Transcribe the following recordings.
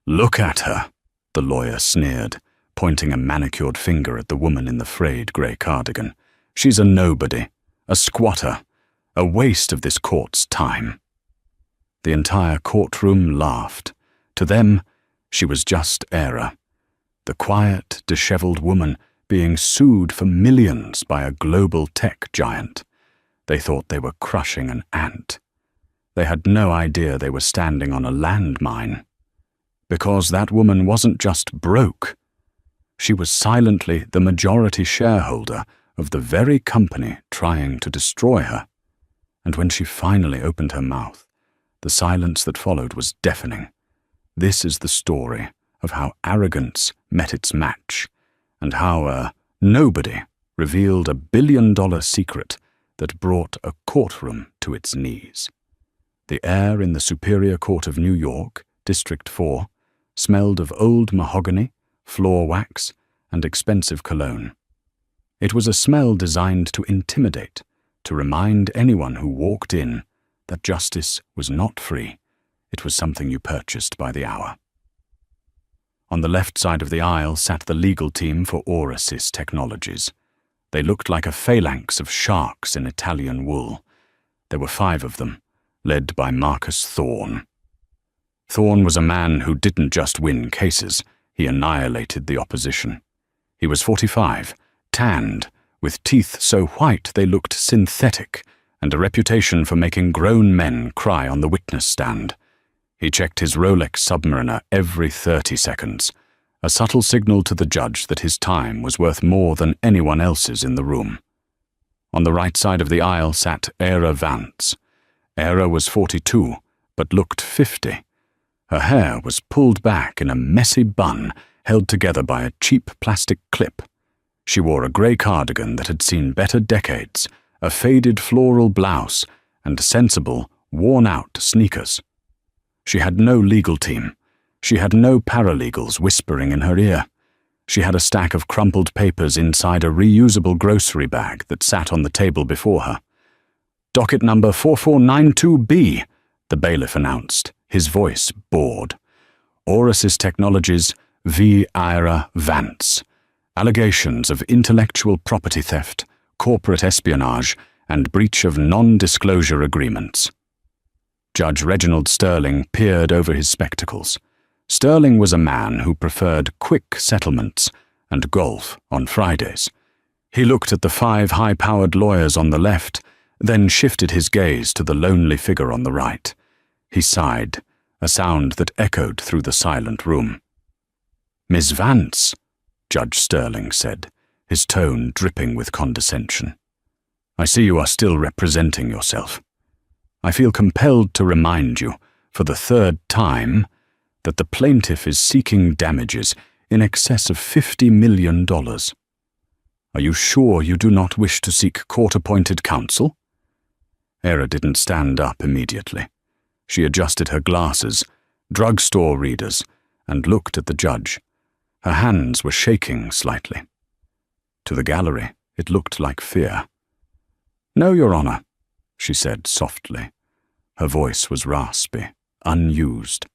"Look at her," the lawyer sneered, pointing a manicured finger at the woman in the frayed grey cardigan. "She's a nobody, a squatter, a waste of this court's time." The entire courtroom laughed. To them, she was just Era, the quiet, dishevelled woman being sued for millions by a global tech giant. They thought they were crushing an ant. They had no idea they were standing on a landmine. Because that woman wasn't just broke. She was silently the majority shareholder of the very company trying to destroy her. And when she finally opened her mouth, the silence that followed was deafening. This is the story of how arrogance met its match, and how a nobody revealed a billion-dollar secret that brought a courtroom to its knees. The air in the Superior Court of New York, District 4, smelled of old mahogany, floor wax, and expensive cologne. It was a smell designed to intimidate, to remind anyone who walked in that justice was not free. It was something you purchased by the hour. On the left side of the aisle sat the legal team for Orasys Technologies. They looked like a phalanx of sharks in Italian wool. There were 5 of them, led by Marcus Thorne. Thorne was a man who didn't just win cases, he annihilated the opposition. He was 45, tanned, with teeth so white they looked synthetic, and a reputation for making grown men cry on the witness stand. He checked his Rolex Submariner every 30 seconds, a subtle signal to the judge that his time was worth more than anyone else's in the room. On the right side of the aisle sat Era Vance. Era was 42, but looked 50. Her hair was pulled back in a messy bun held together by a cheap plastic clip. She wore a grey cardigan that had seen better decades, a faded floral blouse, and sensible, worn-out sneakers. She had no legal team. She had no paralegals whispering in her ear. She had a stack of crumpled papers inside a reusable grocery bag that sat on the table before her. "Docket number 4492B, the bailiff announced, his voice bored. "Orasys Technologies v. Ira Vance. Allegations of intellectual property theft, corporate espionage, and breach of non-disclosure agreements." Judge Reginald Sterling peered over his spectacles. Sterling was a man who preferred quick settlements and golf on Fridays. He looked at the 5 high-powered lawyers on the left, then shifted his gaze to the lonely figure on the right. He sighed, a sound that echoed through the silent room. "Miss Vance," Judge Sterling said, his tone dripping with condescension. "I see you are still representing yourself. I feel compelled to remind you, for the 3rd time, that the plaintiff is seeking damages in excess of $50 million. Are you sure you do not wish to seek court-appointed counsel?" Era didn't stand up immediately. She adjusted her glasses, drugstore readers, and looked at the judge. Her hands were shaking slightly. To the gallery, it looked like fear. "No, Your Honor," she said softly. Her voice was raspy, unused.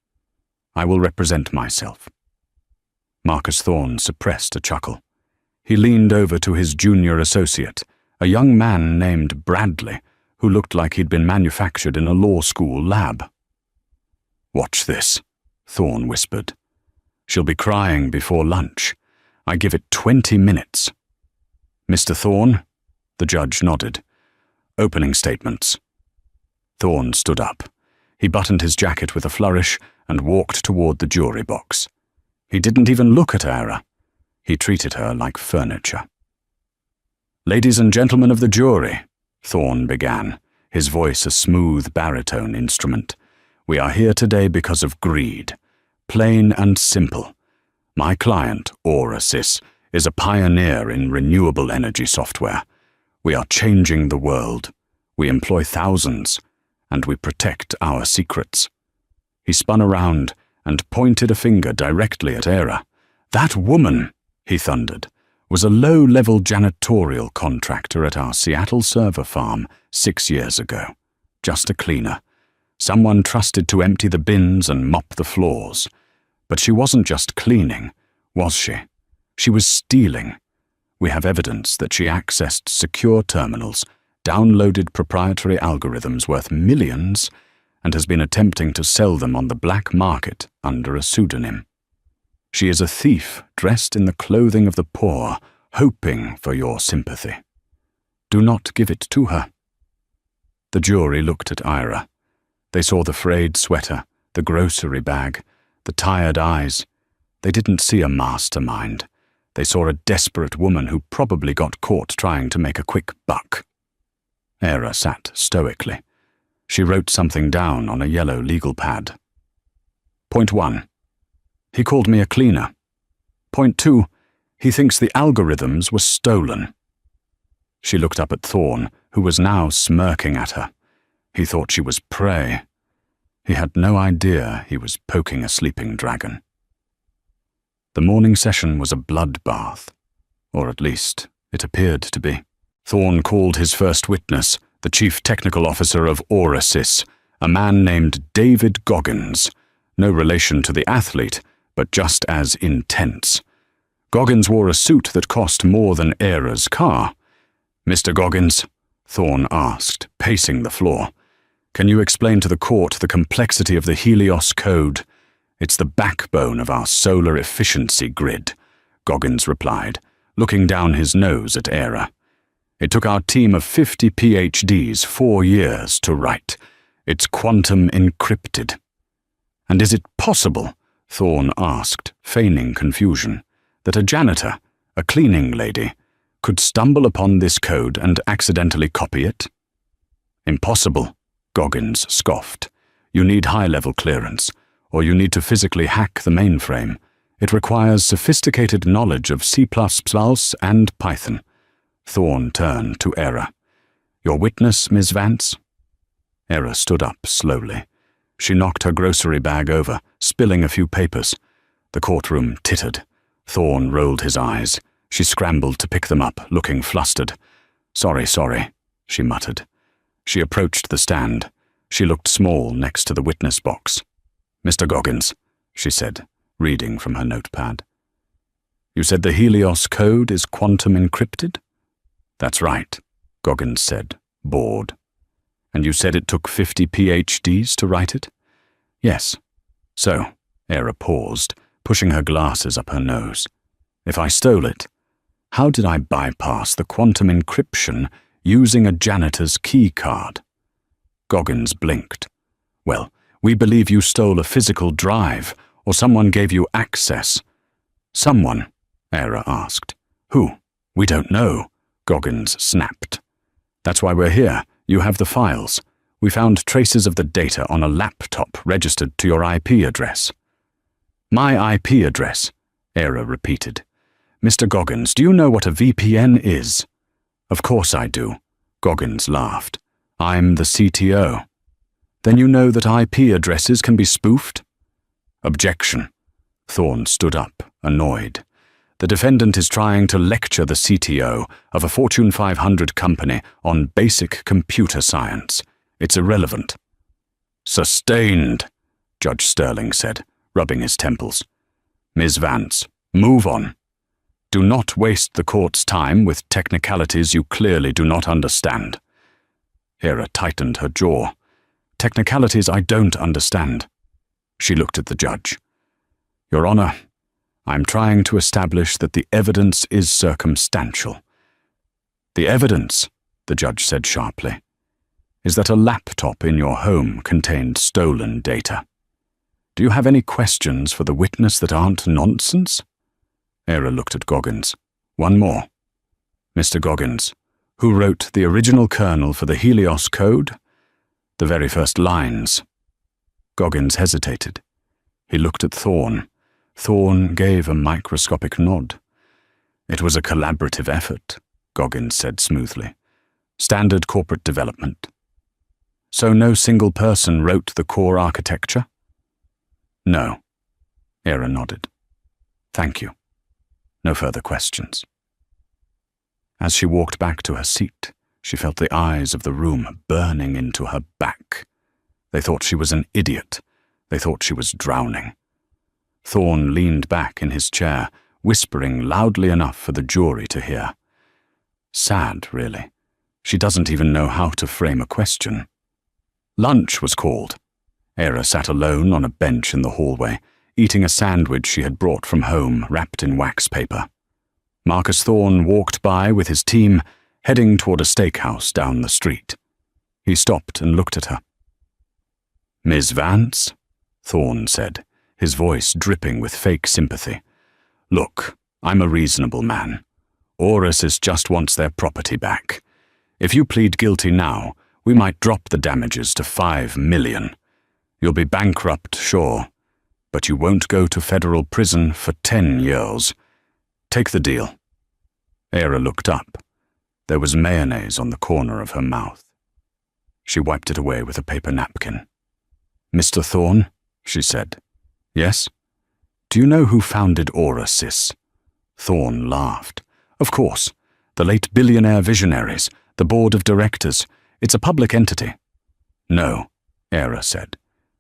"I will represent myself." Marcus Thorne suppressed a chuckle. He leaned over to his junior associate, a young man named Bradley, who looked like he'd been manufactured in a law school lab. "Watch this," Thorne whispered. "She'll be crying before lunch. I give it 20 minutes. Mr. Thorne?" The judge nodded. "Opening statements." Thorne stood up. He buttoned his jacket with a flourish and walked toward the jury box. He didn't even look at Era. He treated her like furniture. "Ladies and gentlemen of the jury," Thorne began, his voice a smooth baritone instrument, "we are here today because of greed. Plain and simple. My client, Orasys, is a pioneer in renewable energy software. We are changing the world. We employ thousands, and we protect our secrets." He spun around and pointed a finger directly at Era. "That woman," he thundered, "was a low-level janitorial contractor at our Seattle server farm 6 years ago. Just a cleaner. Someone trusted to empty the bins and mop the floors. But she wasn't just cleaning, was she? She was stealing. We have evidence that she accessed secure terminals, downloaded proprietary algorithms worth millions, and has been attempting to sell them on the black market under a pseudonym. She is a thief dressed in the clothing of the poor, hoping for your sympathy. Do not give it to her. The jury looked at Ira. They saw the frayed sweater, the grocery bag, the tired eyes. They didn't see a mastermind. They saw a desperate woman who probably got caught trying to make a quick buck. Ira sat stoically. She wrote something down on a yellow legal pad. Point 1. He called me a cleaner. Point 2. He thinks the algorithms were stolen. She looked up at Thorne, who was now smirking at her. He thought she was prey. He had no idea he was poking a sleeping dragon. The morning session was a bloodbath, or at least it appeared to be. Thorne called his first witness, the chief technical officer of Orasys, a man named David Goggins, no relation to the athlete, but just as intense. Goggins wore a suit that cost more than Era's car. Mr. Goggins, Thorne asked, pacing the floor, can you explain to the court the complexity of the Helios Code? It's the backbone of our solar efficiency grid, Goggins replied, looking down his nose at Era. It took our team of 50 PhDs 4 years to write. It's quantum encrypted. And is it possible, Thorne asked, feigning confusion, that a janitor, a cleaning lady, could stumble upon this code and accidentally copy it? Impossible, Goggins scoffed. You need high-level clearance, or you need to physically hack the mainframe. It requires sophisticated knowledge of C++ and Python. Thorne turned to Era. Your witness, Ms. Vance? Era stood up slowly. She knocked her grocery bag over, spilling a few papers. The courtroom tittered. Thorne rolled his eyes. She scrambled to pick them up, looking flustered. Sorry, she muttered. She approached the stand. She looked small next to the witness box. Mr. Goggins, she said, reading from her notepad. You said the Helios Code is quantum encrypted? That's right, Goggins said, bored. And you said it took 50 PhDs to write it? Yes. So, Era paused, pushing her glasses up her nose. If I stole it, how did I bypass the quantum encryption using a janitor's key card? Goggins blinked. Well, we believe you stole a physical drive, or someone gave you access. Someone, Era asked. Who? We don't know, Goggins snapped. That's why we're here. You have the files. We found traces of the data on a laptop registered to your IP address. My IP address, Era repeated. Mr. Goggins, do you know what a VPN is? Of course I do, Goggins laughed. I'm the CTO. Then you know that IP addresses can be spoofed? Objection. Thorne stood up, annoyed. The defendant is trying to lecture the CTO of a Fortune 500 company on basic computer science. It's irrelevant. Sustained, Judge Sterling said, rubbing his temples. Ms. Vance, move on. Do not waste the court's time with technicalities you clearly do not understand. Era tightened her jaw. Technicalities I don't understand. She looked at the judge. Your Honor, I'm trying to establish that the evidence is circumstantial. The evidence, the judge said sharply, is that a laptop in your home contained stolen data. Do you have any questions for the witness that aren't nonsense? Era looked at Goggins. One more. Mr. Goggins, who wrote the original kernel for the Helios Code? The very first lines. Goggins hesitated. He looked at Thorne. Thorne gave a microscopic nod. It was a collaborative effort, Goggins said smoothly. Standard corporate development. So no single person wrote the core architecture? No. Era nodded. Thank you. No further questions. As she walked back to her seat, she felt the eyes of the room burning into her back. They thought she was an idiot. They thought she was drowning. Thorne leaned back in his chair, whispering loudly enough for the jury to hear. Sad, really. She doesn't even know how to frame a question. Lunch was called. Era sat alone on a bench in the hallway, eating a sandwich she had brought from home wrapped in wax paper. Marcus Thorne walked by with his team, heading toward a steakhouse down the street. He stopped and looked at her. "Miss Vance?" Thorne said, his voice dripping with fake sympathy. "Look, I'm a reasonable man. Oresys just wants their property back. If you plead guilty now, we might drop the damages to $5 million. You'll be bankrupt, sure, but you won't go to federal prison for 10 years. Take the deal." Era looked up. There was mayonnaise on the corner of her mouth. She wiped it away with a paper napkin. "Mr. Thorne," she said. "Yes? Do you know who founded Oresys?" Thorne laughed. "Of course. The late Billionaire visionaries, the board of directors. It's a public entity." "No," Era said.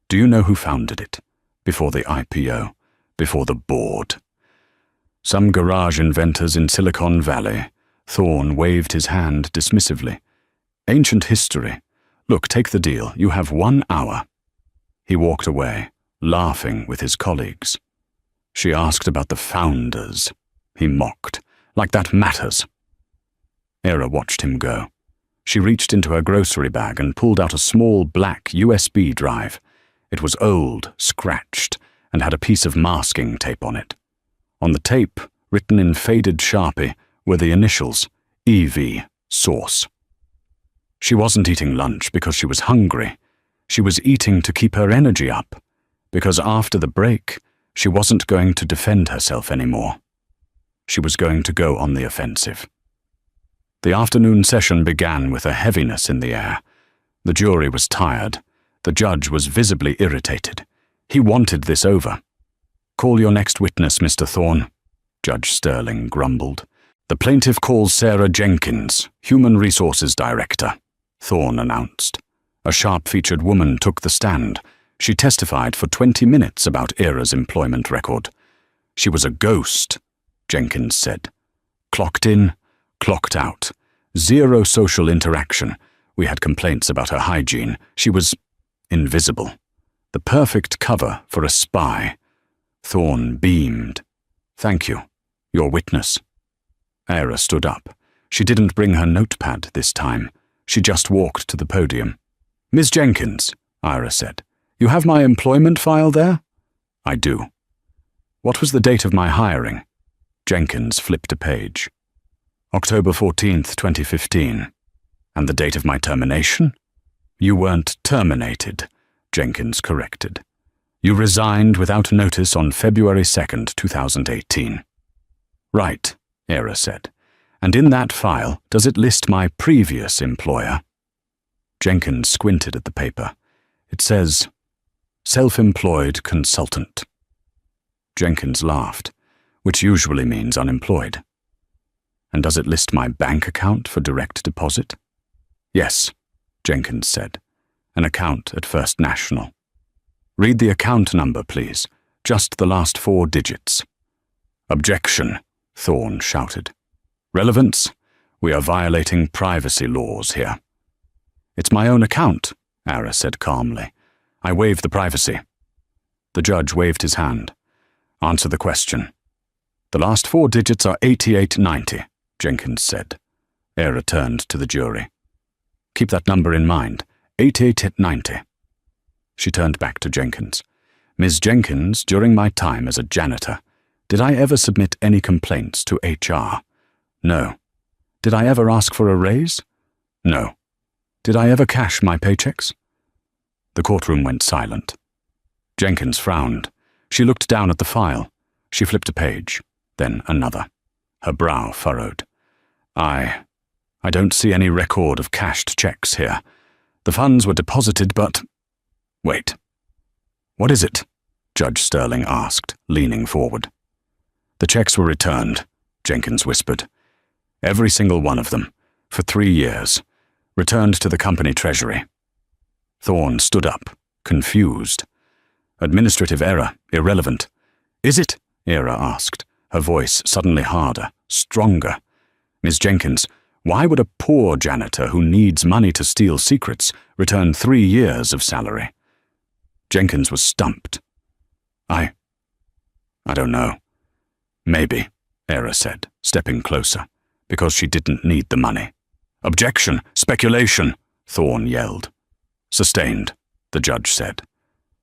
"Do you know who founded it? Before the IPO, before the board?" "Some garage inventors in Silicon Valley." Thorne waved his hand dismissively. "Ancient history. Look, take the deal. You have 1 hour." He walked away, laughing with his colleagues. "She asked about the founders," he mocked. "Like that matters." Era watched him go. She reached into her grocery bag and pulled out a small black USB drive. It was old, scratched, and had a piece of masking tape on it. On the tape, written in faded Sharpie, were the initials, EV, Source. She wasn't eating lunch because she was hungry. She was eating to keep her energy up, because after the break, she wasn't going to defend herself anymore. She was going to go on the offensive. The afternoon session began with a heaviness in the air. The jury was tired. The judge was visibly irritated. He wanted this over. "Call your next witness, Mr. Thorne," Judge Sterling grumbled. "The plaintiff calls Sarah Jenkins, Human Resources Director," Thorne announced. A sharp-featured woman took the stand. She testified for 20 minutes about Era's employment record. "She was a ghost," Jenkins said. "Clocked in, clocked out. Zero social interaction. We had complaints about her hygiene. She was invisible. The perfect cover for a spy." Thorne beamed. "Thank you. Your witness." Era stood up. She didn't bring her notepad this time. She just walked to the podium. "Ms. Jenkins," Ira said, "you have my employment file there?" "I do." "What was the date of my hiring?" Jenkins flipped a page. "October 14th, 2015. "And the date of my termination?" "You weren't terminated," Jenkins corrected. "You resigned without notice on February 2nd, 2018. "Right," Era said. "And in that file, does it list my previous employer?" Jenkins squinted at the paper. It says, "Self-employed consultant." Jenkins laughed, which usually means unemployed. "And does it list my bank account for direct deposit?" "Yes," Jenkins said. "An account at First National." "Read the account number, please. Just the last 4 digits." "Objection," Thorne shouted. "Relevance? We are violating privacy laws here." "It's my own account," Ara said calmly. "I waive the privacy." The judge waved his hand. "Answer the question." "The last 4 digits are 8890, Jenkins said. Ara turned to the jury. "Keep that number in mind, 8890. She turned back to Jenkins. "Ms. Jenkins, during my time as a janitor, did I ever submit any complaints to HR? No. Did I ever ask for a raise? No. Did I ever cash my paychecks?" The courtroom went silent. Jenkins frowned. She looked down at the file. She flipped a page, then another. Her brow furrowed. I don't see any record of cashed checks here. The funds were deposited, but... Wait. What is it? Judge Sterling asked, leaning forward. "The checks were returned," Jenkins whispered. "Every single one of them, for 3 years, returned to the company treasury." Thorne stood up, confused. "Administrative error, irrelevant. Is it? Era asked, her voice suddenly harder, stronger. Miss Jenkins, why would a poor janitor who needs money to steal secrets return 3 years of salary? Jenkins was stumped. I don't know. Maybe, Era said, stepping closer, because she didn't need the money. Objection! Speculation! Thorne yelled. Sustained, the judge said.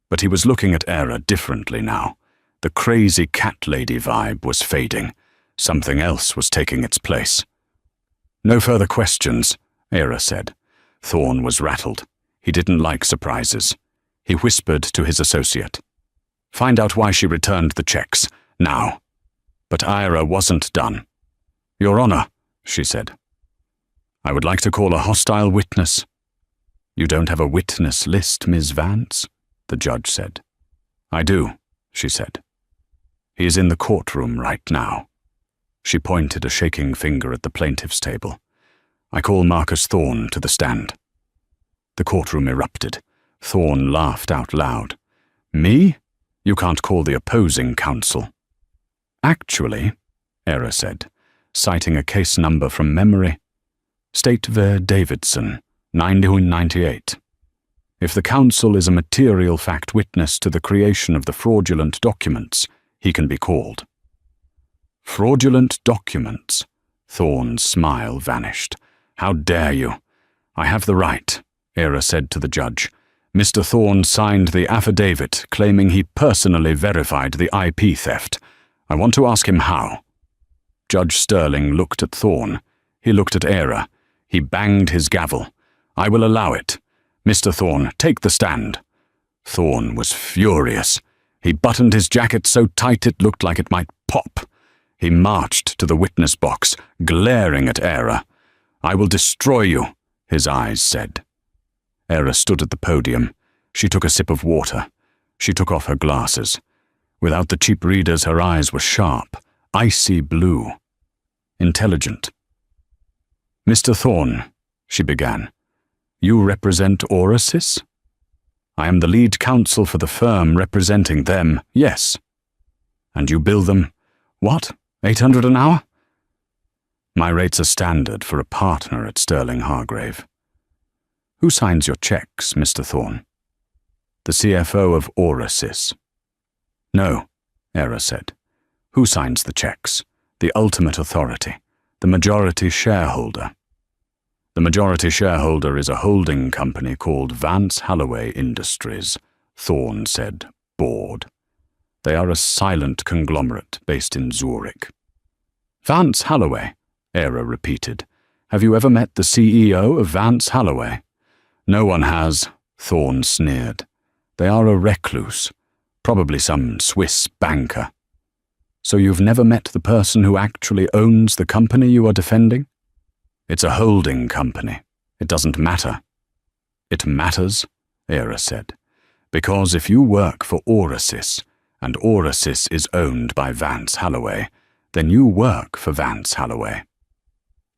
But he was looking at Era differently now. The crazy cat lady vibe was fading. Something else was taking its place. No further questions, Era said. Thorne was rattled. He didn't like surprises. He whispered to his associate. Find out why she returned the checks, now. But Ira wasn't done. Your Honor, she said. I would like to call a hostile witness. You don't have a witness list, Ms. Vance? The judge said. I do, she said. He is in the courtroom right now. She pointed a shaking finger at the plaintiff's table. I call Marcus Thorne to the stand. The courtroom erupted. Thorne laughed out loud. Me? You can't call the opposing counsel. Actually, Era said, citing a case number from memory, State ver Davidson, 1998. If the counsel is a material fact witness to the creation of the fraudulent documents, he can be called. Fraudulent documents? Thorne's smile vanished. How dare you? I have the right, Era said to the judge. Mr. Thorne signed the affidavit claiming he personally verified the IP theft. I want to ask him how. Judge Sterling looked at Thorne. He looked at Era. He banged his gavel. I will allow it. Mr. Thorne, take the stand. Thorne was furious. He buttoned his jacket so tight it looked like it might pop. He marched to the witness box, glaring at Era. I will destroy you, his eyes said. Era stood at the podium. She took a sip of water. She took off her glasses. Without the cheap readers, her eyes were sharp, icy blue, intelligent. Mr. Thorne, she began, you represent Orasys? I am the lead counsel for the firm representing them, yes. And you bill them, what, $800 an hour? My rates are standard for a partner at Sterling Hargrave. Who signs your checks, Mr. Thorne? The CFO of Orasys. No, Era said. Who signs the checks? The ultimate authority, the majority shareholder. The majority shareholder is a holding company called Vance Holloway Industries, Thorne said, bored. They are a silent conglomerate based in Zurich. Vance Holloway, Era repeated. Have you ever met the CEO of Vance Holloway? No one has, Thorne sneered. They are a recluse, probably some Swiss banker. So you've never met the person who actually owns the company you are defending? It's a holding company. It doesn't matter. It matters, Era said, because if you work for Orasys, and Orasys is owned by Vance Holloway, then you work for Vance Holloway.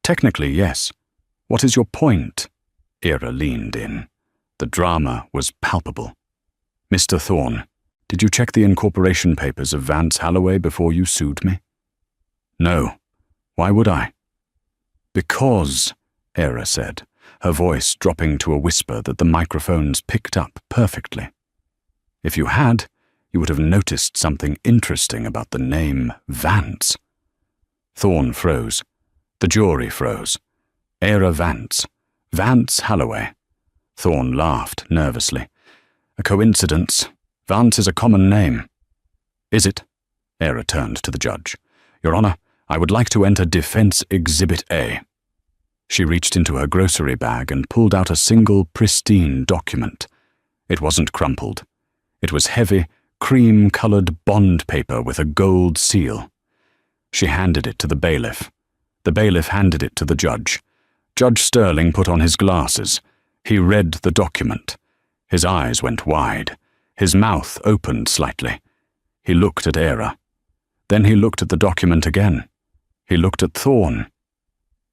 Technically, yes. What is your point? Era leaned in. The drama was palpable. Mr. Thorne, did you check the incorporation papers of Vance Holloway before you sued me? No. Why would I? Because, Era said, her voice dropping to a whisper that the microphones picked up perfectly. If you had, you would have noticed something interesting about the name Vance. Thorne froze. The jury froze. Era Vance. Vance Holloway. Thorne laughed nervously. A coincidence. Vance is a common name. Is it? Era turned to the judge. Your Honor, I would like to enter Defense Exhibit A. She reached into her grocery bag and pulled out a single pristine document. It wasn't crumpled. It was heavy, cream-colored bond paper with a gold seal. She handed it to the bailiff. The bailiff handed it to the judge. Judge Sterling put on his glasses. He read the document. His eyes went wide. His mouth opened slightly. He looked at Era. Then he looked at the document again. He looked at Thorne.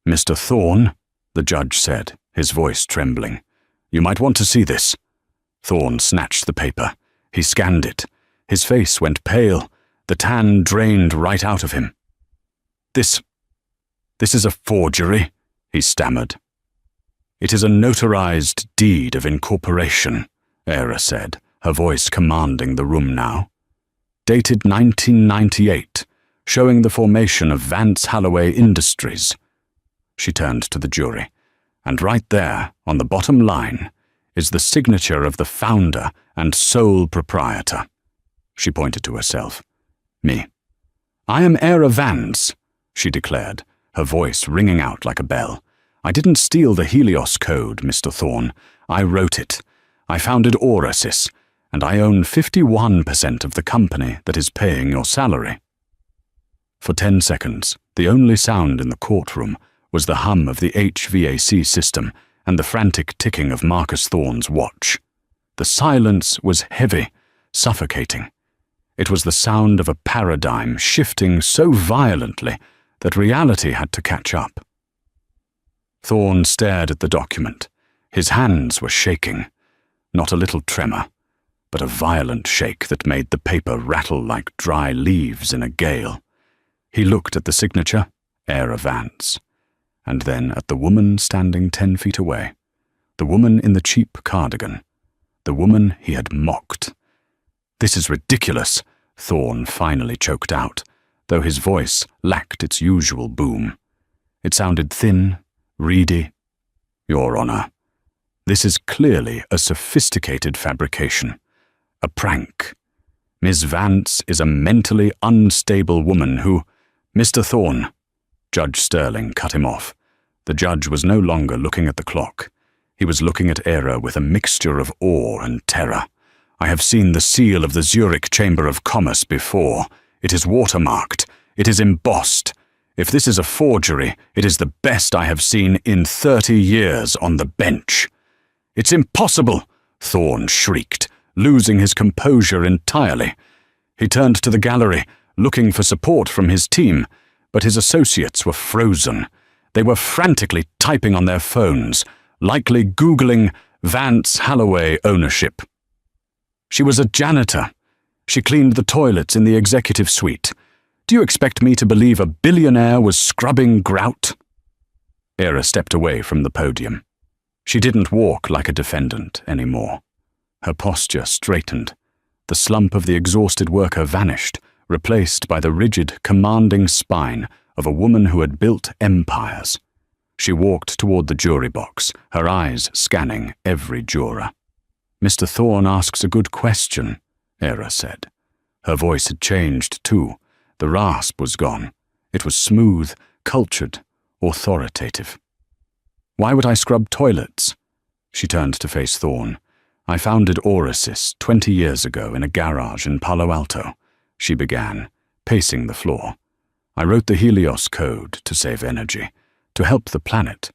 Mr. Thorne, the judge said, his voice trembling, you might want to see this. Thorne snatched the paper. He scanned it. His face went pale. the tan drained right out of him. This is a forgery," he stammered. "It is a notarized deed of incorporation," Era said, her voice commanding the room now. "Dated 1998, showing the formation of Vance Holloway Industries." She turned to the jury. "And right there, on the bottom line, is the signature of the founder and sole proprietor." She pointed to herself. "Me. I am Era Vance," she declared, her voice ringing out like a bell. "I didn't steal the Helios Code, Mr. Thorne. I wrote it. I founded Orasis, and I own 51% of the company that is paying your salary." For 10 seconds, the only sound in the courtroom was the hum of the HVAC system and the frantic ticking of Marcus Thorne's watch. The silence was heavy, suffocating. It was the sound of a paradigm shifting so violently that reality had to catch up. Thorne stared at the document. His hands were shaking. Not a little tremor, but a violent shake that made the paper rattle like dry leaves in a gale. He looked at the signature, Era Vance, and then at the woman standing 10 feet away, the woman in the cheap cardigan, the woman he had mocked. "This is ridiculous," Thorne finally choked out, though his voice lacked its usual boom. It sounded thin, reedy. "Your Honor, this is clearly a sophisticated fabrication, a prank. Ms. Vance is a mentally unstable woman who—" "Mr. Thorne," Judge Sterling cut him off. The judge was no longer looking at the clock. He was looking at Era with a mixture of awe and terror. "I have seen the seal of the Zurich Chamber of Commerce before. It is watermarked. It is embossed. If this is a forgery, it is the best I have seen in 30 years on the bench." "It's impossible!" Thorne shrieked, losing his composure entirely. He turned to the gallery, looking for support from his team, but his associates were frozen. They were frantically typing on their phones, likely Googling Vance Holloway ownership. "She was a janitor. She cleaned the toilets in the executive suite. Do you expect me to believe a billionaire was scrubbing grout?" Era stepped away from the podium. She didn't walk like a defendant anymore. Her posture straightened. The slump of the exhausted worker vanished, replaced by the rigid, commanding spine of a woman who had built empires. She walked toward the jury box, her eyes scanning every juror. "Mr. Thorne asks a good question," Era said. Her voice had changed, too. The rasp was gone. It was smooth, cultured, authoritative. "Why would I scrub toilets?" She turned to face Thorne. "I founded Orasis 20 years ago in a garage in Palo Alto," she began, pacing the floor. "I wrote the Helios Code to save energy, to help the planet.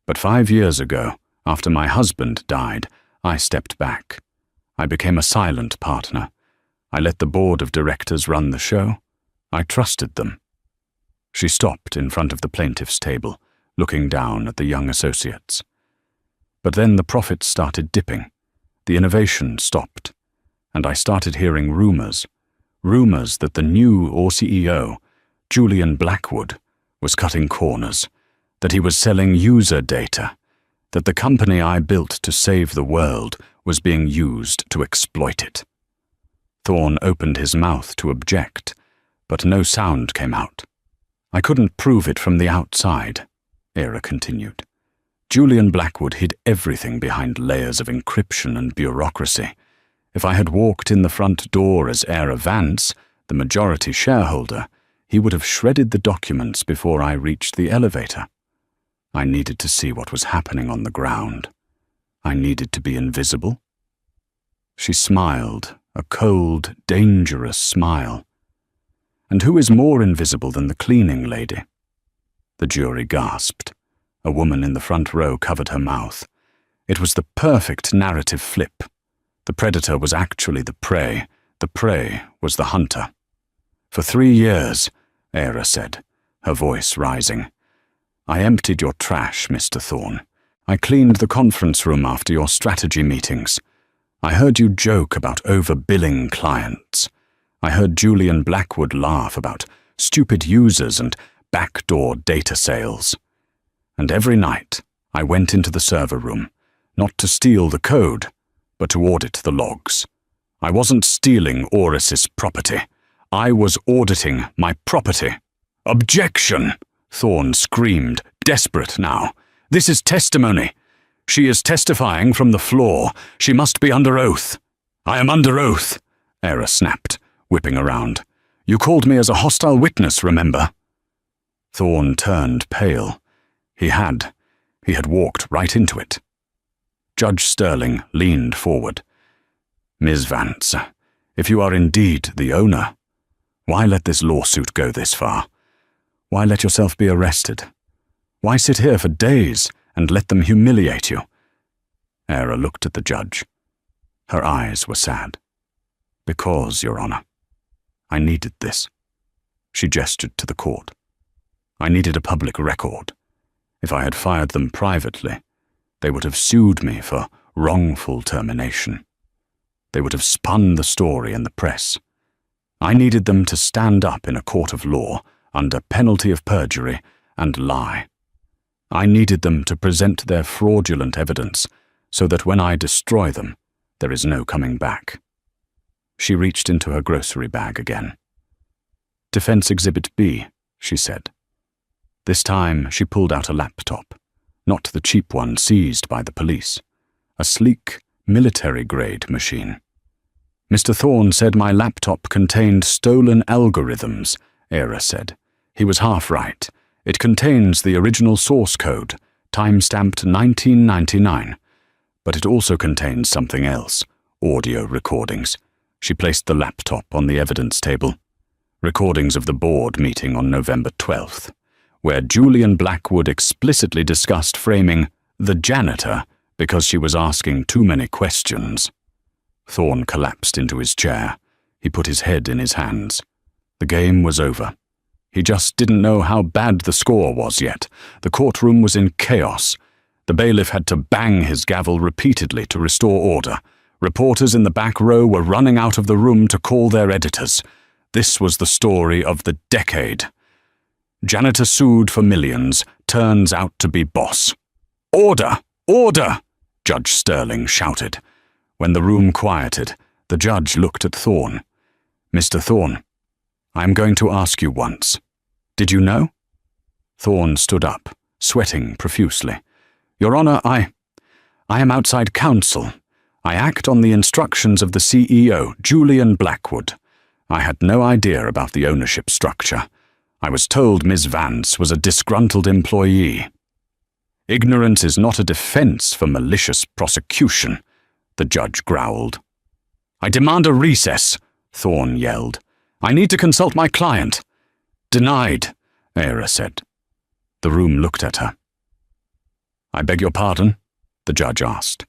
But 5 years ago, after my husband died, I stepped back. I became a silent partner. I let the board of directors run the show. I trusted them." She stopped in front of the plaintiff's table, looking down at the young associates. But then the profits started dipping. The innovation stopped, and I started hearing rumors that the new CEO, Julian Blackwood, was cutting corners, that he was selling user data, that the company I built to save the world was being used to exploit it. Thorne opened his mouth to object, but no sound came out. "I couldn't prove it from the outside," Era continued. "Julian Blackwood hid everything behind layers of encryption and bureaucracy. If I had walked in the front door as Era Vance, the majority shareholder, he would have shredded the documents before I reached the elevator. I needed to see what was happening on the ground. I needed to be invisible." She smiled, a cold, dangerous smile. "And who is more invisible than the cleaning lady?" The jury gasped. A woman in the front row covered her mouth. It was the perfect narrative flip. The predator was actually the prey was the hunter. "For 3 years, Era said, her voice rising. "I emptied your trash, Mr. Thorne. I cleaned the conference room after your strategy meetings. I heard you joke about overbilling clients. I heard Julian Blackwood laugh about stupid users and backdoor data sales. And every night I went into the server room, not to steal the code, but to audit the logs. I wasn't stealing Oris's property. I was auditing my property. Objection! Thorne screamed, desperate now. This is testimony. She is testifying from the floor. She must be under oath. I am under oath, Era snapped, whipping around. You called me as a hostile witness, remember? Thorne turned pale. He had walked right into it. Judge Sterling leaned forward. Ms. Vance, if you are indeed the owner, why let this lawsuit go this far? Why let yourself be arrested? Why sit here for days and let them humiliate you? Era looked at the judge. Her eyes were sad. Because, Your Honor, I needed this. She gestured to the court. I needed a public record. If I had fired them privately, they would have sued me for wrongful termination. They would have spun the story in the press. I needed them to stand up in a court of law under penalty of perjury and lie. I needed them to present their fraudulent evidence so that when I destroy them, there is no coming back. She reached into her grocery bag again. Defense Exhibit B, she said. This time she pulled out a laptop, not the cheap one seized by the police, a sleek, military-grade machine. Mr. Thorne said my laptop contained stolen algorithms, Era said. He was half right. It contains the original source code, time-stamped 1999. But it also contains something else, audio recordings. She placed the laptop on the evidence table. Recordings of the board meeting on November 12th, where Julian Blackwood explicitly discussed framing the janitor because she was asking too many questions. Thorne collapsed into his chair. He put his head in his hands. The game was over. He just didn't know how bad the score was yet. The courtroom was in chaos. The bailiff had to bang his gavel repeatedly to restore order. Reporters in the back row were running out of the room to call their editors. This was the story of the decade. Janitor sued for millions, turns out to be boss. Order! Order! Judge Sterling shouted. When the room quieted, the judge looked at Thorne. Mr. Thorne, I am going to ask you once. Did you know? Thorne stood up, sweating profusely. Your Honor, I am outside counsel. I act on the instructions of the CEO, Julian Blackwood. I had no idea about the ownership structure. I was told Ms. Vance was a disgruntled employee. Ignorance is not a defense for malicious prosecution, the judge growled. I demand a recess, Thorne yelled. I need to consult my client. Denied, Era said. The room looked at her. I beg your pardon? The judge asked.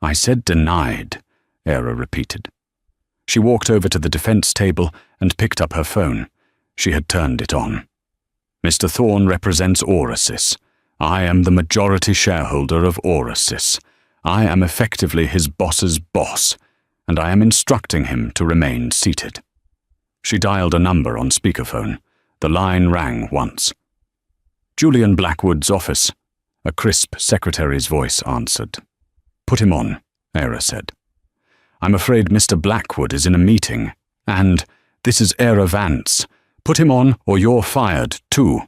I said denied, Era repeated. She walked over to the defense table and picked up her phone. She had turned it on. Mr. Thorne represents Orisys. I am the majority shareholder of Orisys. I am effectively his boss's boss, and I am instructing him to remain seated. She dialed a number on speakerphone. The line rang once. Julian Blackwood's office. A crisp secretary's voice answered. Put him on, Era said. I'm afraid Mr. Blackwood is in a meeting, and this is Era Vance. Put him on or you're fired, too.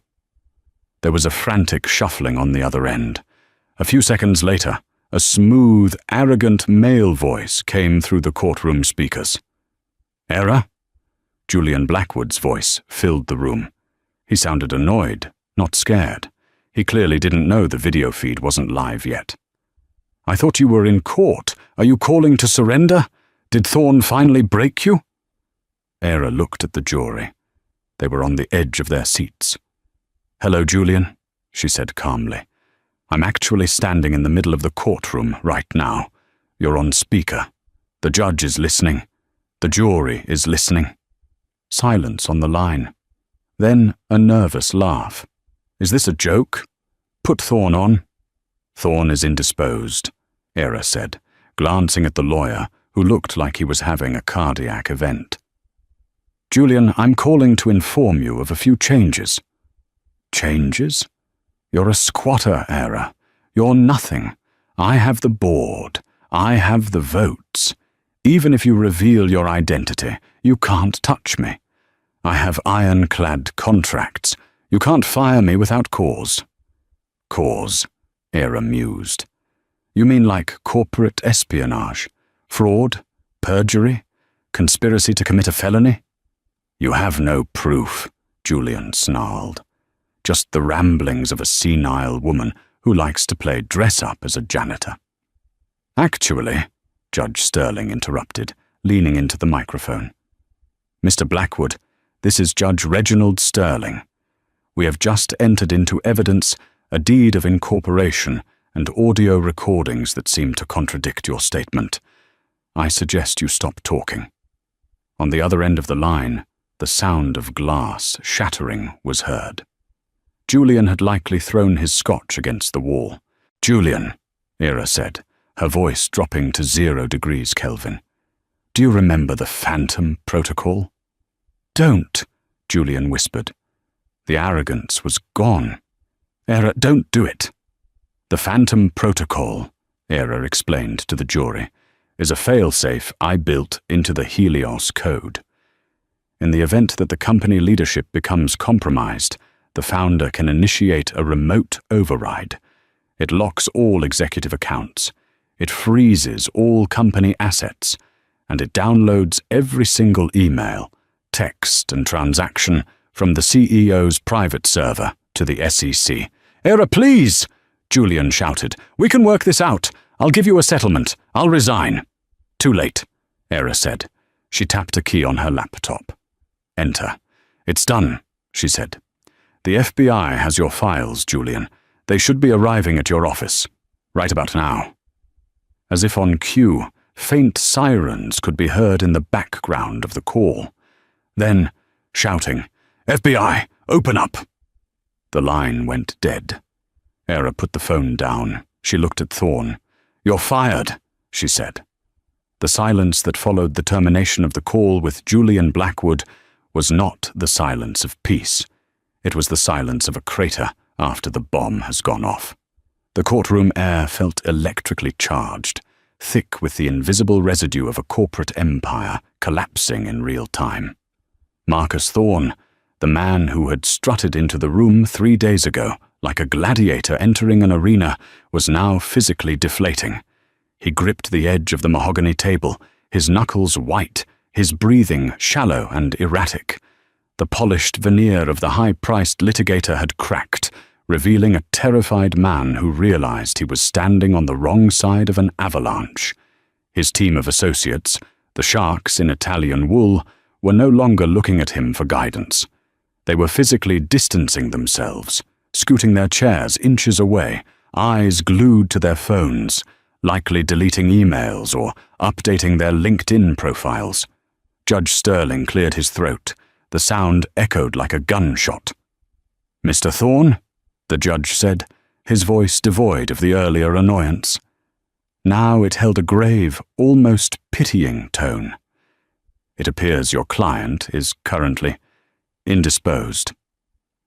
There was a frantic shuffling on the other end. A few seconds later, a smooth, arrogant male voice came through the courtroom speakers. Era? Julian Blackwood's voice filled the room. He sounded annoyed, not scared. He clearly didn't know the video feed wasn't live yet. I thought you were in court. Are you calling to surrender? Did Thorne finally break you? Era looked at the jury. They were on the edge of their seats. Hello, Julian, she said calmly. I'm actually standing in the middle of the courtroom right now. You're on speaker. The judge is listening. The jury is listening. Silence on the line. Then a nervous laugh. Is this a joke? Put Thorne on. Thorne is indisposed, Era said, glancing at the lawyer, who looked like he was having a cardiac event. Julian, I'm calling to inform you of a few changes. Changes? You're a squatter, Era. You're nothing. I have the board. I have the votes. Even if you reveal your identity, you can't touch me. I have ironclad contracts. You can't fire me without cause. Cause, Era mused. You mean like corporate espionage, fraud, perjury, conspiracy to commit a felony? You have no proof, Julian snarled. Just the ramblings of a senile woman who likes to play dress-up as a janitor. Actually, Judge Sterling interrupted, leaning into the microphone. Mr. Blackwood, this is Judge Reginald Sterling. We have just entered into evidence a deed of incorporation and audio recordings that seem to contradict your statement. I suggest you stop talking. On the other end of the line, the sound of glass shattering was heard. Julian had likely thrown his scotch against the wall. Julian, Era said, her voice dropping to 0 degrees Kelvin. Do you remember the Phantom Protocol? Don't, Julian whispered. The arrogance was gone. Era, don't do it. The Phantom Protocol, Era explained to the jury, is a failsafe I built into the Helios Code. In the event that the company leadership becomes compromised, the founder can initiate a remote override. It locks all executive accounts. It freezes all company assets, and it downloads every single email, text, and transaction from the CEO's private server to the SEC. Era, please! Julian shouted. We can work this out. I'll give you a settlement. I'll resign. Too late, Era said. She tapped a key on her laptop. Enter. It's done, she said. The FBI has your files, Julian. They should be arriving at your office. Right about now. As if on cue, faint sirens could be heard in the background of the call. Then, shouting, FBI, open up! The line went dead. Era put the phone down. She looked at Thorne. You're fired, she said. The silence that followed the termination of the call with Julian Blackwood was not the silence of peace. It was the silence of a crater after the bomb has gone off. The courtroom air felt electrically charged, thick with the invisible residue of a corporate empire collapsing in real time. Marcus Thorne, the man who had strutted into the room 3 days ago like a gladiator entering an arena, was now physically deflating. He gripped the edge of the mahogany table, his knuckles white, his breathing shallow and erratic. The polished veneer of the high-priced litigator had cracked, revealing a terrified man who realized he was standing on the wrong side of an avalanche. His team of associates, the sharks in Italian wool, were no longer looking at him for guidance. They were physically distancing themselves, scooting their chairs inches away, eyes glued to their phones, likely deleting emails or updating their LinkedIn profiles. Judge Sterling cleared his throat. The sound echoed like a gunshot. Mr. Thorne, the judge said, his voice devoid of the earlier annoyance. Now it held a grave, almost pitying tone. It appears your client is currently indisposed.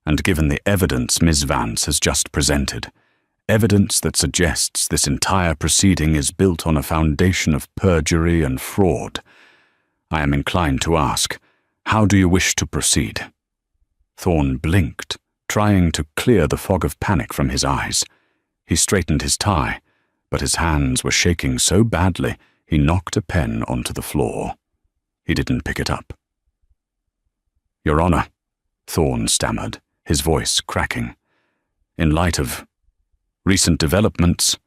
And given the evidence Ms. Vance has just presented, evidence that suggests this entire proceeding is built on a foundation of perjury and fraud, I am inclined to ask, how do you wish to proceed? Thorne blinked, trying to clear the fog of panic from his eyes. He straightened his tie, but his hands were shaking so badly he knocked a pen onto the floor. He didn't pick it up. Your Honor, Thorne stammered, his voice cracking. In light of recent developments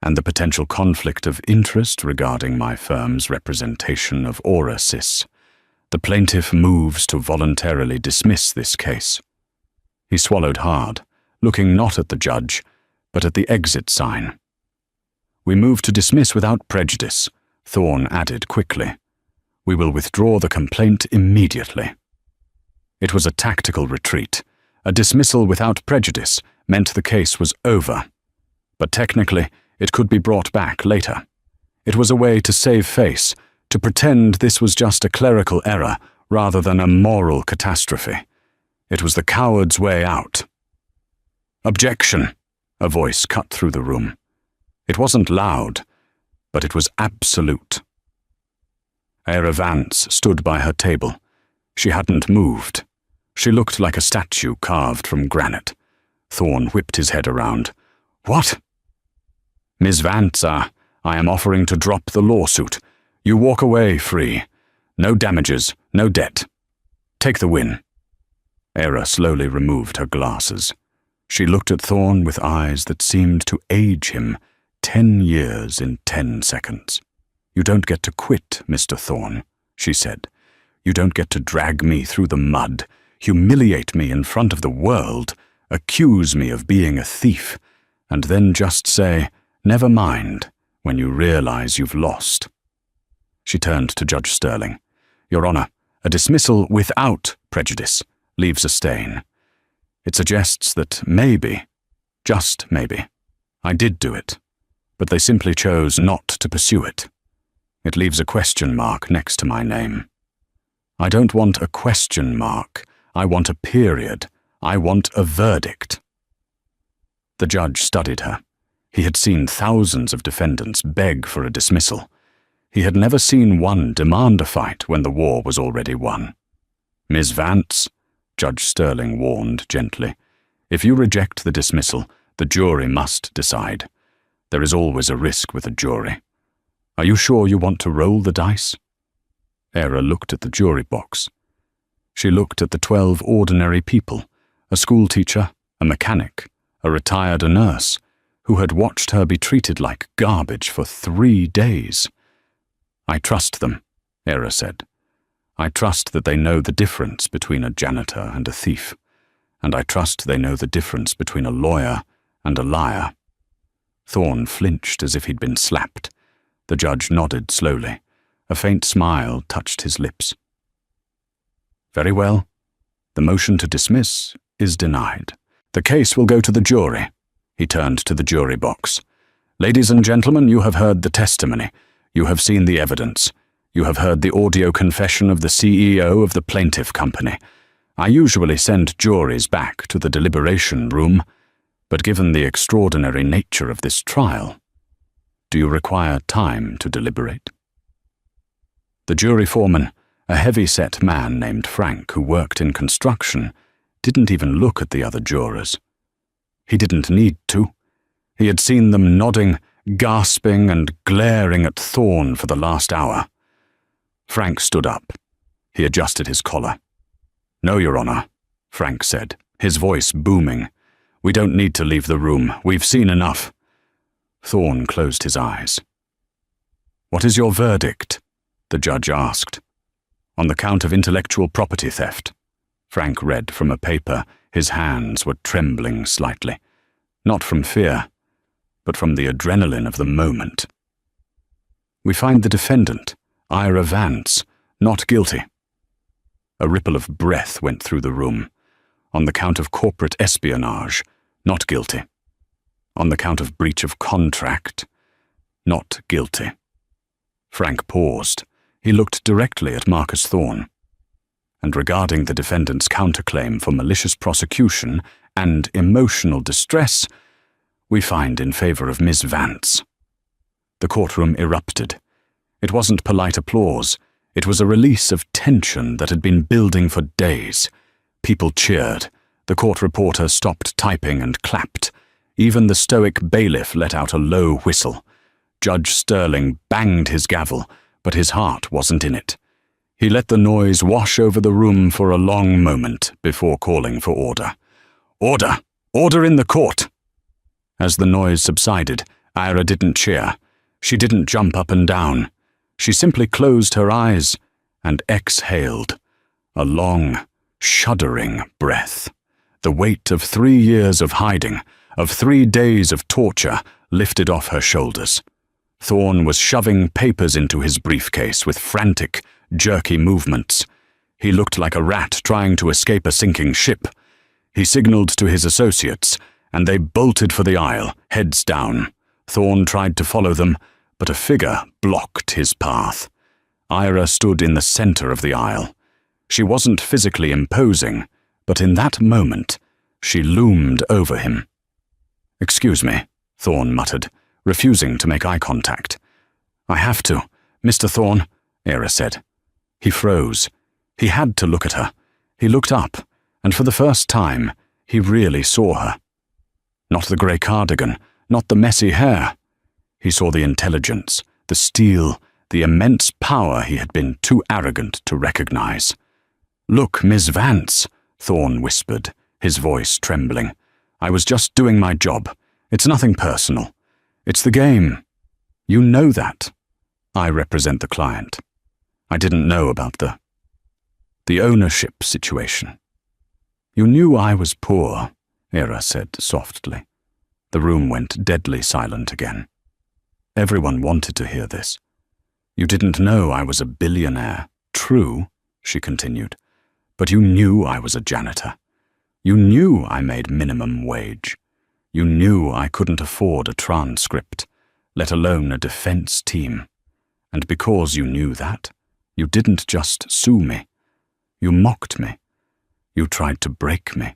and the potential conflict of interest regarding my firm's representation of Aurasys, the plaintiff moves to voluntarily dismiss this case. He swallowed hard, looking not at the judge, but at the exit sign. We move to dismiss without prejudice, Thorne added quickly. We will withdraw the complaint immediately. It was a tactical retreat. A dismissal without prejudice meant the case was over. But technically, it could be brought back later. It was a way to save face, to pretend this was just a clerical error rather than a moral catastrophe. It was the coward's way out. "Objection!" a voice cut through the room. It wasn't loud, but it was absolute. Aira Vance stood by her table. She hadn't moved. She looked like a statue carved from granite. Thorne whipped his head around. "What?" "Miss Vance, I am offering to drop the lawsuit. You walk away free. No damages, no debt. Take the win." Aira slowly removed her glasses. She looked at Thorne with eyes that seemed to age him 10 years in 10 seconds. "You don't get to quit, Mr. Thorne," she said. "You don't get to drag me through the mud, humiliate me in front of the world, accuse me of being a thief, and then just say, 'Never mind,' when you realize you've lost." She turned to Judge Sterling. "Your Honor, a dismissal without prejudice leaves a stain. It suggests that maybe, just maybe, I did do it, but they simply chose not to pursue it. It leaves a question mark next to my name. I don't want a question mark. I want a period. I want a verdict." The judge studied her. He had seen thousands of defendants beg for a dismissal. He had never seen one demand a fight when the war was already won. "Ms. Vance," Judge Sterling warned gently, "if you reject the dismissal, the jury must decide. There is always a risk with a jury. Are you sure you want to roll the dice?" Aira looked at the jury box. She looked at the 12 ordinary people, a schoolteacher, a mechanic, a retired nurse, who had watched her be treated like garbage for 3 days. "I trust them," Aira said. "I trust that they know the difference between a janitor and a thief, and I trust they know the difference between a lawyer and a liar." Thorne flinched as if he'd been slapped. The judge nodded slowly. A faint smile touched his lips. "Very well. The motion to dismiss is denied. The case will go to the jury." He turned to the jury box. "Ladies and gentlemen, you have heard the testimony. You have seen the evidence. You have heard the audio confession of the CEO of the plaintiff company. I usually send juries back to the deliberation room, but given the extraordinary nature of this trial, do you require time to deliberate?" The jury foreman, a heavy-set man named Frank who worked in construction, didn't even look at the other jurors. He didn't need to. He had seen them nodding, gasping and glaring at Thorne for the last hour. Frank stood up. He adjusted his collar. "No, Your Honor," Frank said, his voice booming. "We don't need to leave the room. We've seen enough." Thorne closed his eyes. "What is your verdict?" the judge asked. "On the count of intellectual property theft." Frank read from a paper. His hands were trembling slightly. Not from fear, but from the adrenaline of the moment. "We find the defendant, Aira Vance, not guilty." A ripple of breath went through the room. "On the count of corporate espionage, not guilty. On the count of breach of contract, not guilty." Frank paused. He looked directly at Marcus Thorne. "And regarding the defendant's counterclaim for malicious prosecution and emotional distress, we find in favor of Miss Vance." The courtroom erupted. It wasn't polite applause. It was a release of tension that had been building for days. People cheered. The court reporter stopped typing and clapped. Even the stoic bailiff let out a low whistle. Judge Sterling banged his gavel, but his heart wasn't in it. He let the noise wash over the room for a long moment before calling for order. "Order! Order in the court!" As the noise subsided, Aira didn't cheer. She didn't jump up and down. She simply closed her eyes and exhaled. A long, shuddering breath. The weight of 3 years of hiding, of 3 days of torture, lifted off her shoulders. Thorne was shoving papers into his briefcase with frantic, jerky movements. He looked like a rat trying to escape a sinking ship. He signaled to his associates, and they bolted for the aisle, heads down. Thorne tried to follow them, but a figure blocked his path. Aira stood in the center of the aisle. She wasn't physically imposing, but in that moment, she loomed over him. "Excuse me," Thorne muttered, refusing to make eye contact. "I have to, Mr. Thorne," Era said. He froze. He had to look at her. He looked up, and for the first time, he really saw her. Not the grey cardigan, not the messy hair. He saw the intelligence, the steel, the immense power he had been too arrogant to recognize. "Look, Miss Vance," Thorne whispered, his voice trembling. "I was just doing my job. It's nothing personal. It's the game. You know that. I represent the client. I didn't know about the ownership situation." "You knew I was poor," Era said softly. The room went deadly silent again. Everyone wanted to hear this. "You didn't know I was a billionaire. True," she continued, "but you knew I was a janitor. You knew I made minimum wage. You knew I couldn't afford a transcript, let alone a defense team. And because you knew that, you didn't just sue me. You mocked me. You tried to break me.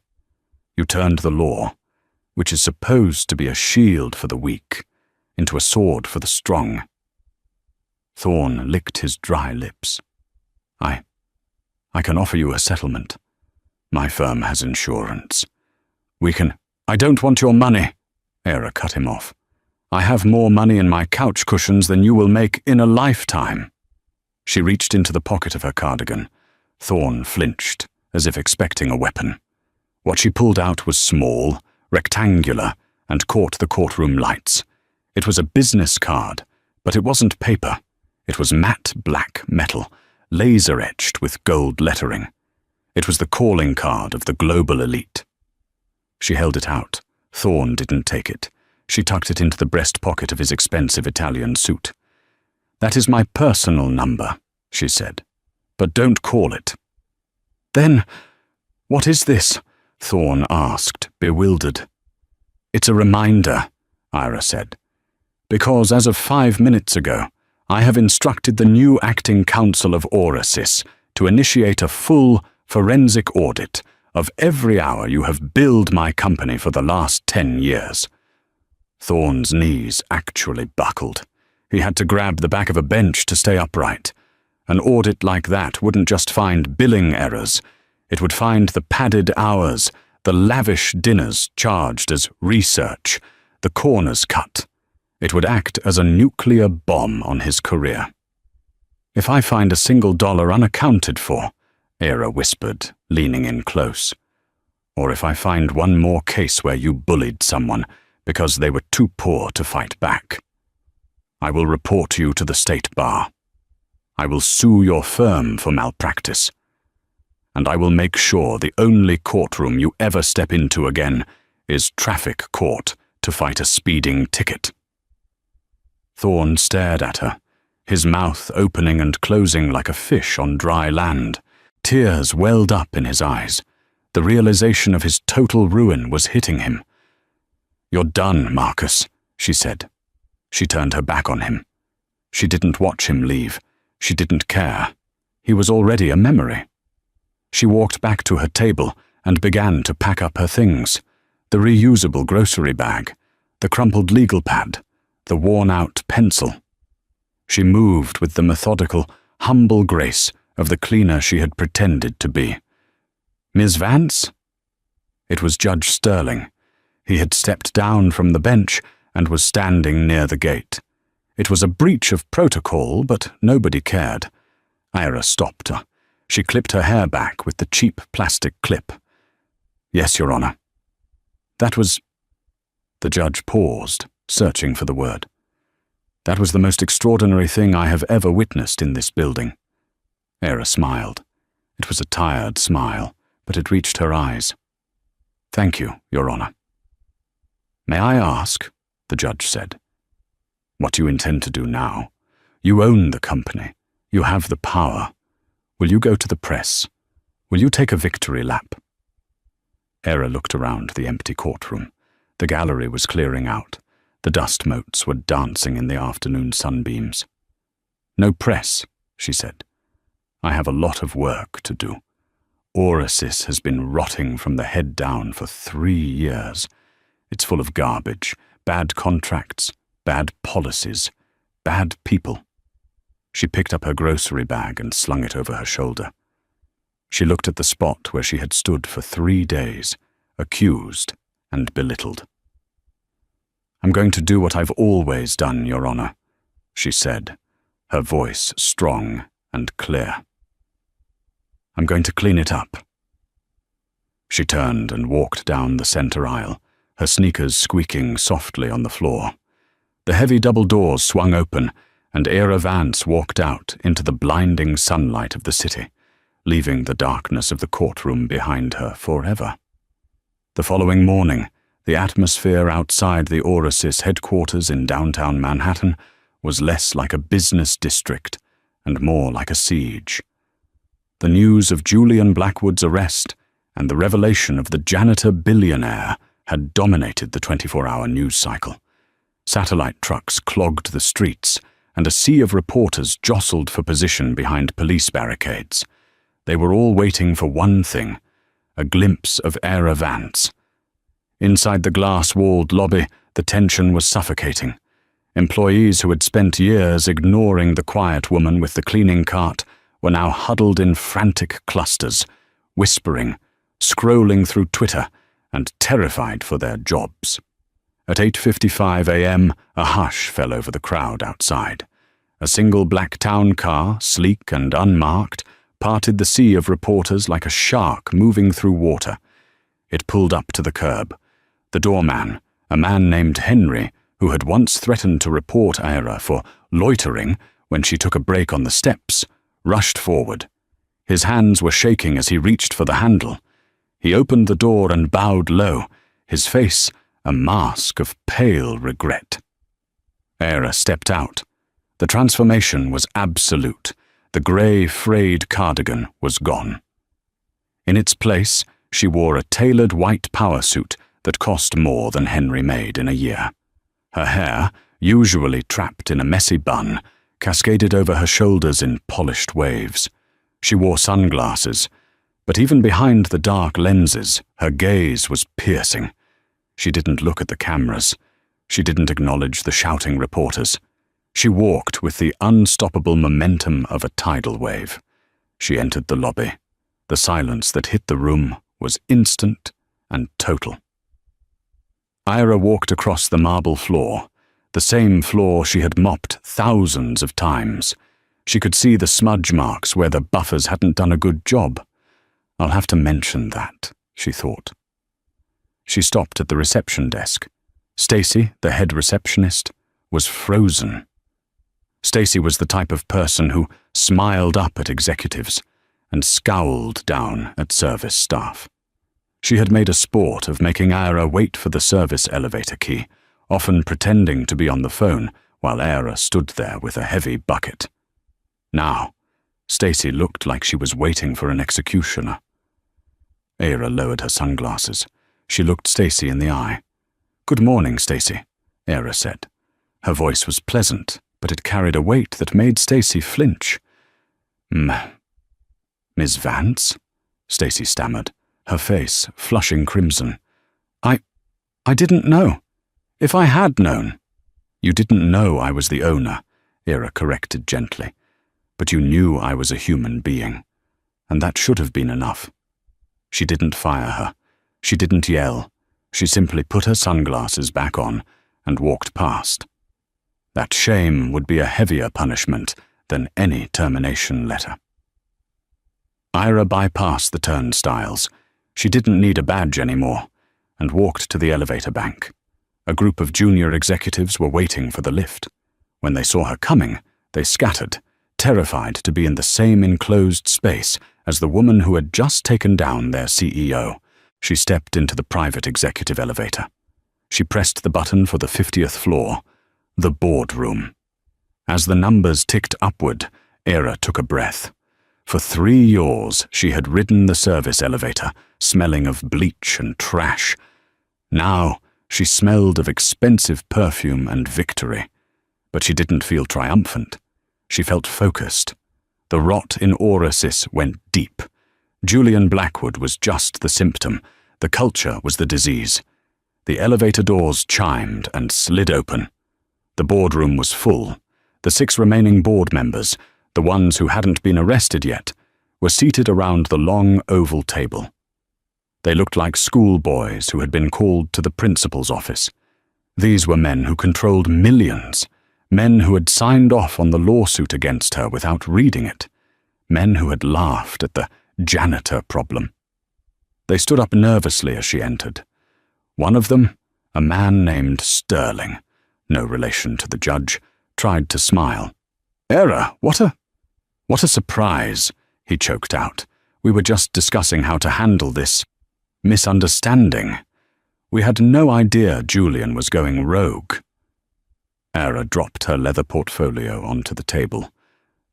You turned the law, which is supposed to be a shield for the weak, into a sword for the strong." Thorne licked his dry lips. I can offer you a settlement. My firm has insurance. We can—" "I don't want your money," Era cut him off. "I have more money in my couch cushions than you will make in a lifetime." She reached into the pocket of her cardigan. Thorne flinched, as if expecting a weapon. What she pulled out was small, rectangular, and caught the courtroom lights. It was a business card, but it wasn't paper. It was matte black metal, laser-etched with gold lettering. It was the calling card of the global elite. She held it out. Thorne didn't take it. She tucked it into the breast pocket of his expensive Italian suit. "That is my personal number," she said, "but don't call it." "Then, what is this?" Thorne asked, bewildered. "It's a reminder," Ira said, "because as of 5 minutes ago, I have instructed the new acting council of Orasys to initiate a full forensic audit of every hour you have billed my company for the last 10 years. Thorne's knees actually buckled. He had to grab the back of a bench to stay upright. An audit like that wouldn't just find billing errors. It would find the padded hours, the lavish dinners charged as research, the corners cut. It would act as a nuclear bomb on his career. "If I find a single dollar unaccounted for," Era whispered, leaning in close, "or if I find one more case where you bullied someone because they were too poor to fight back, I will report you to the state bar. I will sue your firm for malpractice. And I will make sure the only courtroom you ever step into again is traffic court to fight a speeding ticket." Thorne stared at her, his mouth opening and closing like a fish on dry land. Tears welled up in his eyes. The realization of his total ruin was hitting him. "You're done, Marcus," she said. She turned her back on him. She didn't watch him leave. She didn't care. He was already a memory. She walked back to her table and began to pack up her things. The reusable grocery bag, the crumpled legal pad, the worn-out pencil. She moved with the methodical, humble grace of the cleaner she had pretended to be. "Ms. Vance?" It was Judge Sterling. He had stepped down from the bench and was standing near the gate. It was a breach of protocol, but nobody cared. Ira stopped her. She clipped her hair back with the cheap plastic clip. "Yes, Your Honor." "That was—" The judge paused, searching for the word. "That was the most extraordinary thing I have ever witnessed in this building." Era smiled. It was a tired smile, but it reached her eyes. "Thank you, Your Honor." "May I ask," the judge said, "what you intend to do now? You own the company. You have the power. Will you go to the press? Will you take a victory lap?" Era looked around the empty courtroom. The gallery was clearing out. The dust motes were dancing in the afternoon sunbeams. "No press," she said. I have a lot of work to do. Oasis has been rotting from the head down for 3 years. It's full of garbage, bad contracts, bad policies, bad people. She picked up her grocery bag and slung it over her shoulder. She looked at the spot where she had stood for 3 days, accused and belittled. "I'm going to do what I've always done, Your Honor," she said, her voice strong and clear. "I'm going to clean it up." She turned and walked down the center aisle, her sneakers squeaking softly on the floor. The heavy double doors swung open, and Era Vance walked out into the blinding sunlight of the city, leaving the darkness of the courtroom behind her forever. The following morning, the atmosphere outside the Oasis headquarters in downtown Manhattan was less like a business district and more like a siege. The news of Julian Blackwood's arrest and the revelation of the janitor Billionaire had dominated the 24-hour news cycle. Satellite trucks clogged the streets, and a sea of reporters jostled for position behind police barricades. They were all waiting for one thing: a glimpse of Era Vance. Inside the glass-walled lobby, the tension was suffocating. Employees who had spent years ignoring the quiet woman with the cleaning cart were now huddled in frantic clusters, whispering, scrolling through Twitter, and terrified for their jobs. At 8:55 a.m., a hush fell over the crowd outside. A single black town car, sleek and unmarked, parted the sea of reporters like a shark moving through water. It pulled up to the curb. The doorman, a man named Henry, who had once threatened to report Era for loitering when she took a break on the steps, rushed forward. His hands were shaking as he reached for the handle. He opened the door and bowed low, his face a mask of pale regret. Era stepped out. The transformation was absolute. The grey, frayed cardigan was gone. In its place, she wore a tailored white power suit that cost more than Henry made in a year. Her hair, usually trapped in a messy bun, cascaded over her shoulders in polished waves. She wore sunglasses, but even behind the dark lenses, her gaze was piercing. She didn't look at the cameras. She didn't acknowledge the shouting reporters. She walked with the unstoppable momentum of a tidal wave. She entered the lobby. The silence that hit the room was instant and total. Ira walked across the marble floor, the same floor she had mopped thousands of times. She could see the smudge marks where the buffers hadn't done a good job. "I'll have to mention that," she thought. She stopped at the reception desk. Stacy, the head receptionist, was frozen. Stacy was the type of person who smiled up at executives and scowled down at service staff. She had made a sport of making Ira wait for the service elevator key, often pretending to be on the phone while Ira stood there with a heavy bucket. Now, Stacy looked like she was waiting for an executioner. Ira lowered her sunglasses. She looked Stacy in the eye. "Good morning, Stacy," Ira said. Her voice was pleasant, but it carried a weight that made Stacy flinch. "Miss Vance?" Stacy stammered, her face flushing crimson. I didn't know. If I had known." "You didn't know I was the owner," Ira corrected gently. "But you knew I was a human being, and that should have been enough." She didn't fire her. She didn't yell. She simply put her sunglasses back on and walked past. That shame would be a heavier punishment than any termination letter. Ira bypassed the turnstiles. She didn't need a badge anymore, and walked to the elevator bank. A group of junior executives were waiting for the lift. When they saw her coming, they scattered, terrified to be in the same enclosed space as the woman who had just taken down their CEO. She stepped into the private executive elevator. She pressed the button for the 50th floor, the boardroom. As the numbers ticked upward, Era took a breath. For 3 years, she had ridden the service elevator, smelling of bleach and trash. Now, she smelled of expensive perfume and victory. But she didn't feel triumphant. She felt focused. The rot in Aurasis went deep. Julian Blackwood was just the symptom. The culture was the disease. The elevator doors chimed and slid open. The boardroom was full. The 6 remaining board members, the ones who hadn't been arrested yet, were seated around the long oval table. They looked like schoolboys who had been called to the principal's office. These were men who controlled millions, men who had signed off on the lawsuit against her without reading it, men who had laughed at the janitor problem. They stood up nervously as she entered. One of them, a man named Sterling, no relation to the judge, tried to smile. "Era, what a surprise," he choked out. "We were just discussing how to handle this misunderstanding. We had no idea Julian was going rogue." Era dropped her leather portfolio onto the table.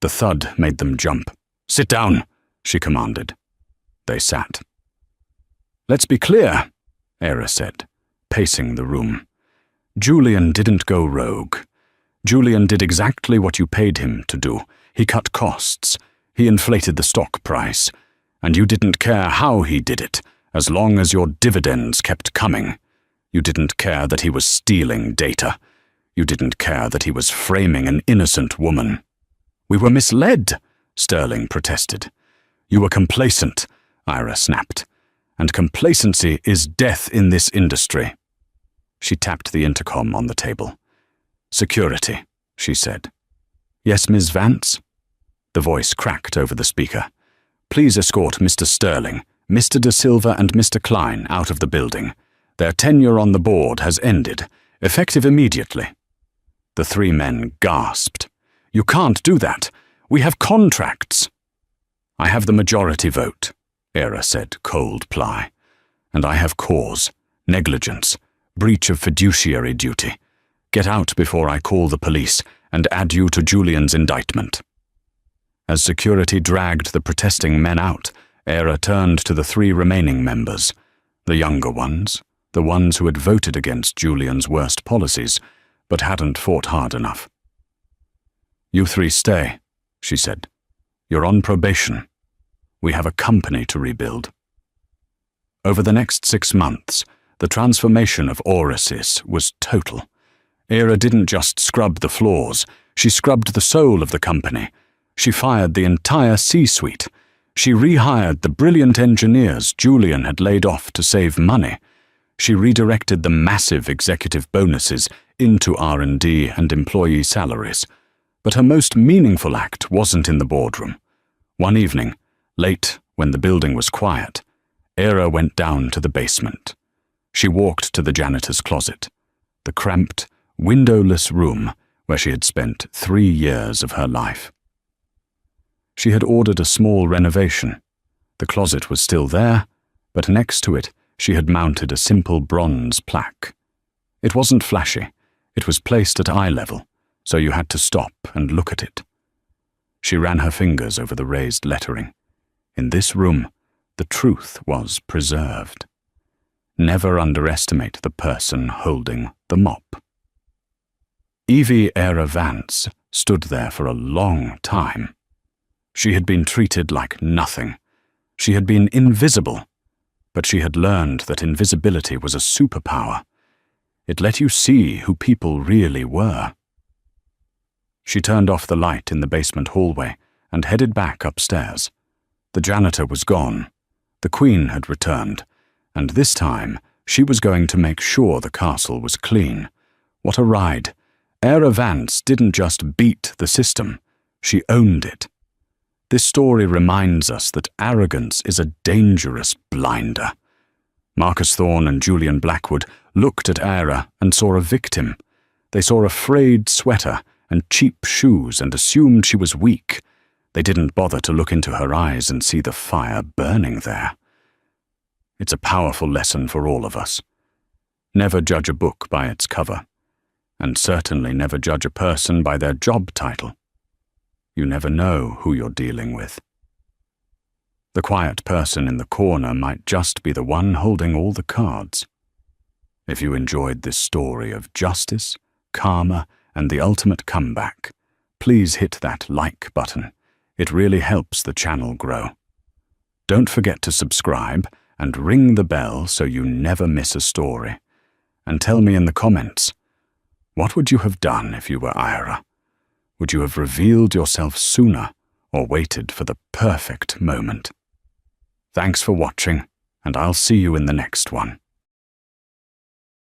The thud made them jump. "Sit down," she commanded. They sat. "Let's be clear," Era said, pacing the room. "Julian didn't go rogue. Julian did exactly what you paid him to do. He cut costs. He inflated the stock price. And you didn't care how he did it, as long as your dividends kept coming. You didn't care that he was stealing data. You didn't care that he was framing an innocent woman." "We were misled," Sterling protested. "You were complacent," Ira snapped. "And complacency is death in this industry." She tapped the intercom on the table. "Security," she said. "Yes, Ms. Vance?" The voice cracked over the speaker. "Please escort Mr. Sterling, Mr. De Silva and Mr. Klein out of the building. Their tenure on the board has ended, effective immediately." The 3 men gasped. "You can't do that. We have contracts." "I have the majority vote," Era said, cold ply. "And I have cause, negligence, breach of fiduciary duty. Get out before I call the police and add you to Julian's indictment." As security dragged the protesting men out, Era turned to the 3 remaining members, the younger ones, the ones who had voted against Julian's worst policies, but hadn't fought hard enough. "You 3 stay," she said. "You're on probation. We have a company to rebuild." Over the next 6 months, the transformation of Aurasis was total. Era didn't just scrub the floors, she scrubbed the soul of the company. She fired the entire C-suite. She rehired the brilliant engineers Julian had laid off to save money. She redirected the massive executive bonuses into R&D and employee salaries. But her most meaningful act wasn't in the boardroom. One evening, late when the building was quiet, Era went down to the basement. She walked to the janitor's closet, the cramped, windowless room where she had spent 3 years of her life. She had ordered a small renovation. The closet was still there, but next to it she had mounted a simple bronze plaque. It wasn't flashy. It was placed at eye level, so you had to stop and look at it. She ran her fingers over the raised lettering. In this room, the truth was preserved. Never underestimate the person holding the mop. Evie Era Vance stood there for a long time. She had been treated like nothing. She had been invisible, but she had learned that invisibility was a superpower. It let you see who people really were. She turned off the light in the basement hallway and headed back upstairs. The janitor was gone. The Queen had returned, and this time she was going to make sure the castle was clean. What a ride! Era Vance didn't just beat the system, she owned it. This story reminds us that arrogance is a dangerous blinder. Marcus Thorne and Julian Blackwood looked at Era and saw a victim. They saw a frayed sweater and cheap shoes and assumed she was weak. They didn't bother to look into her eyes and see the fire burning there. It's a powerful lesson for all of us. Never judge a book by its cover, and certainly never judge a person by their job title. You never know who you're dealing with. The quiet person in the corner might just be the one holding all the cards. If you enjoyed this story of justice, karma, and the ultimate comeback, please hit that like button. It really helps the channel grow. Don't forget to subscribe and ring the bell so you never miss a story. And tell me in the comments, what would you have done if you were Ira? Would you have revealed yourself sooner or waited for the perfect moment? Thanks for watching, and I'll see you in the next one.